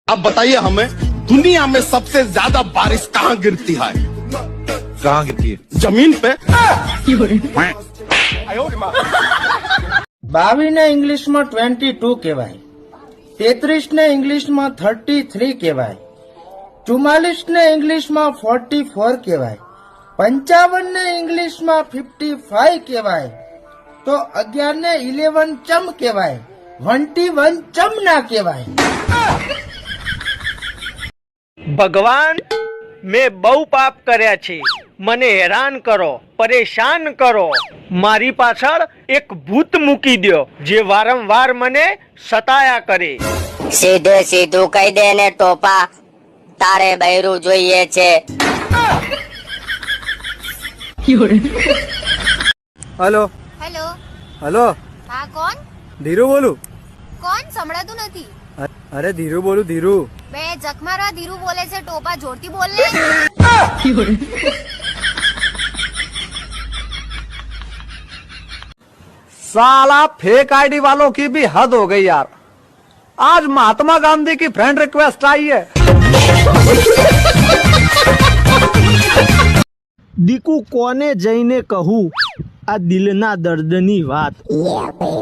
अब बताइए हमें दुनिया में सबसे ज्यादा बारिश कहाँ गिरती है? कहाँ गिरती है? जमीन पे। 22 ને ઇંગ્લિશમાં 22 કહેવાય, 33 ને ઇંગ્લિશમાં 33 કહેવાય, 44 ને ઇંગ્લિશમાં 44 કહેવાય, 55 ને ઇંગ્લિશમાં 55 કહેવાય, તો 11 ને 11 ચમ કહેવાય, 21 ચમ ના કહેવાય। ભગવાન મેં બહુ પાપ કર્યા છે, મને હેરાન કરો, પરેશાન કરો, મારી પાછળ એક ભૂત મૂકી દો જે વારંવાર મને સતાયા કરે। સીધે સીધું કહી દે ને ટોપા, તારે બૈરું જોઈએ છે। हेलो હેલો हेलो હા કોણ धीरू बोलू? કોણ સંભળાતું નથી। अरे धीरू बोलू धीरू। બે જખમારા ધીરુ બોલે છે, ટોપા જોરથી બોલ ને। साला फेक आईडी वालों की भी हद हो गई यार। आज महात्मा गांधी की फ्रेंड रिक्वेस्ट आई है। દીકુ કોને જઈને કહું આ દિલના દર્દની વાત?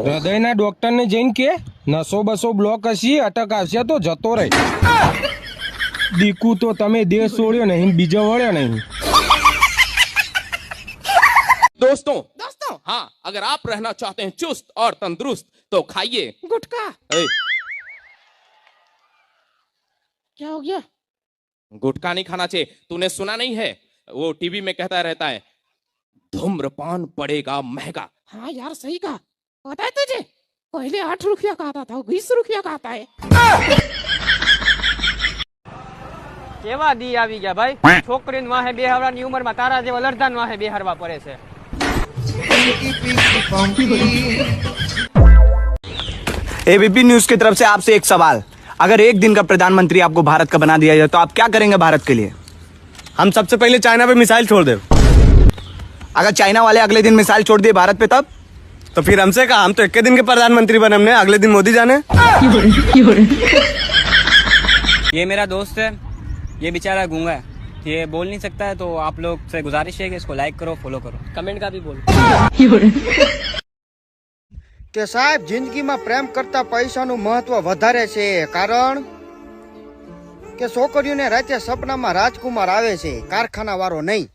હૃદયના ડોક્ટરને જઈને કે નસો બસો બ્લોક હશે, અટક આવશે તો જતો રહે। દીકુ તો તમે દેશ છોડ્યો નહીં, બીજો વળ્યો નહીં। दोस्तों हाँ, अगर आप रहना चाहते हैं चुस्त और तंदुरुस्त तो खाइए गुटखा। क्या हो गया? गुटखा नहीं खाना चाहिए। तूने सुना नहीं है, वो टीवी में कहता रहता है धूम्रपान पड़ेगा महंगा। हाँ यार सही कहा। पता है तुझे, पहले 8 रुपया का आता था, 20 रुपया का आता है। કેવા દી આવી ગયા ભાઈ, છોકરીને વાહે બેહરવાની ઉંમરમાં તારા જેવા લડધાન વાહે બેહરવા પડે છે। एबीपी न्यूज की तरफ से आपसे एक सवाल, अगर एक दिन का प्रधानमंत्री आपको भारत का बना दिया जाए तो आप क्या करेंगे भारत के लिए? हम सबसे पहले चाइना पे मिसाइल छोड़ दे। अगर चाइना वाले अगले दिन मिसाइल छोड़ दिए भारत पे तब? तो फिर हमसे कहा, हम तो 21 दिन के प्रधानमंत्री बने, हमने अगले दिन मोदी जाने। ये मेरा दोस्त है, ये बेचारा गूंगा है, ये बोल नहीं सकता है, तो आप लोग से गुजारिश है कि इसको लाइक करो, फॉलो करो, कमेंट का भी बोलो। કે સાહેબ જિંદગીમાં પ્રેમ કરતા પૈસાનું મહત્વ વધારે છે, કારણ કે છોકરીઓને રાતે સપનામાં રાજકુમાર આવે છે, કારખાના વાળો નહીં।